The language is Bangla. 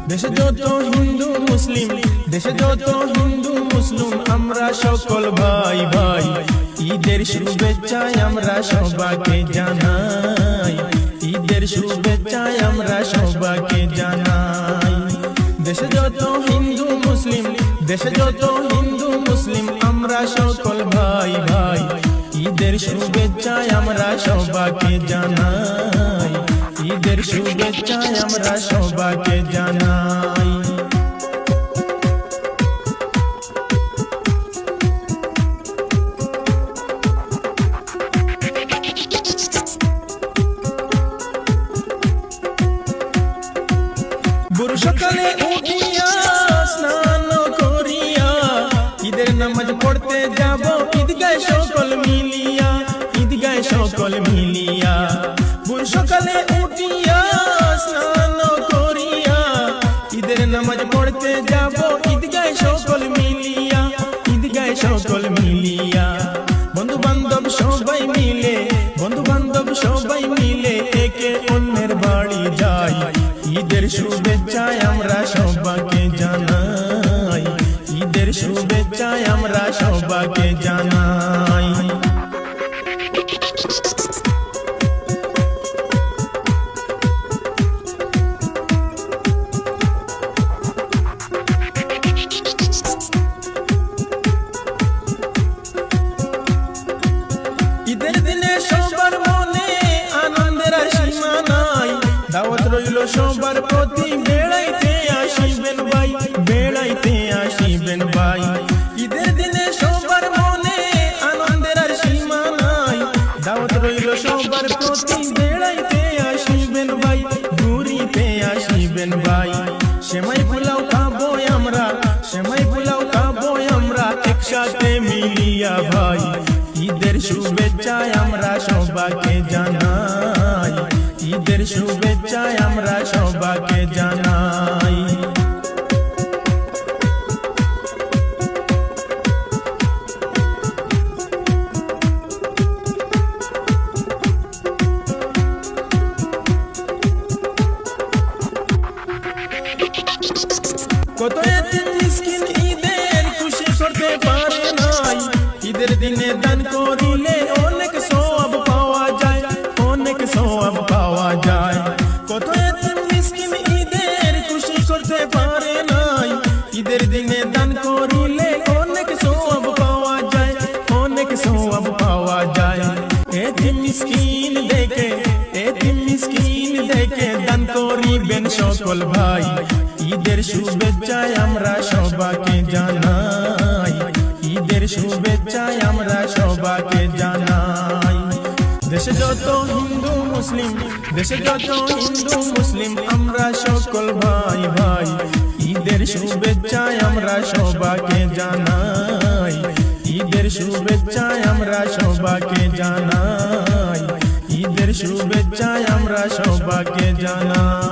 দেশে যত হিন্দু মুসলিম, দেশে যত হিন্দু মুসলিম আমরা সকল ভাই ভাই, ঈদের শুভেচ্ছায় আমরা সবাইকে জানাই, ঈদের শুভেচ্ছায় আমরা সবাইকে জানাই। দেশে যত হিন্দু মুসলিম, দেশে যত হিন্দু মুসলিম আমরা সকল ভাই ভাই, ঈদের শুভেচ্ছায় আমরা সবাইকে জানাই, ঈদের শুভেচ্ছায় আমরা সবাইকে জানাই। ভোর সকালে উঠিয়া স্নান করিয়া ঈদের নামাজ পড়তে যাব ঈদগায় সকল মিলিয়া, ঈদগায় সকল মিলিয়া। ভোর সকালে উঠিয়া স্নান করিয়া ঈদের নামাজ পড়তে যাব ঈদগায় সকল মিলিয়া, ঈদগায় সকল মিলিয়া। বন্ধু বান্ধব সবাই মিলে, বন্ধু বান্ধব সবাই মিলে একে অন্যের বাড়ি যাই, ঈদের শুভেচ্ছায় আমরা সবাইকে জানাই, ঈদের শুভেচ্ছায় আমরা সবাইকে জানাই। ঈদের দিনে সবার মনে আনন্দের সীমা নাই, দাওয়াত রইল সবার প্রতি বেড়াইতে আসিবেন ভাই, বেড়াইতে আসিবেন ভাই। ঈদের দিনে সবার মনে আনন্দের সীমা নাই, দাওয়াত রইল সবার প্রতি বেড়াইতে আসিবেন ভাই, ঘুরিতে আসিবেন ভাই। সেমাই পোলাও খাবো আমরা, সেমাই পোলাও খাবো আমরা একসাথে মিলিয়া ভাই, ঈদের শুভেচ্ছায় আমরা সবাইকে জানাই, ঈদের শুভেচ্ছায় আমরা সবাইকে জানাই। কত এতিম মিসকিন ঈদের খুশি করতে পারে নাই, ঈদের দিনে দান করিলে অনেক সওয়াব পাওয়া যায়, অনেক সওয়াব পাওয়া যায়। কত এতিম মিসকিন ঈদের খুশি করতে পারে নাই, ঈদের দিনে দান করিলে অনেক সওয়াব পাওয়া যায়, অনেক সওয়াব পাওয়া যায়। এতিম মিসকিন দেখে, এতিম মিসকিন দেখে দান করিবেন সকল ভাই, ঈদের শুভেচ্ছায় আমরা সবাইকে জানাই, ঈদের শুভেচ্ছায় আমরা সবাইকে জানাই। দেশে যত হিন্দু মুসলিম, দেশে যত হিন্দু মুসলিম আমরা সকল ভাই ভাই, ঈদের শুভেচ্ছায় আমরা সবাইকে জানাই, ঈদের শুভেচ্ছায় আমরা সবাইকে জানাই, ঈদের শুভেচ্ছায় আমরা সবাইকে জানাই।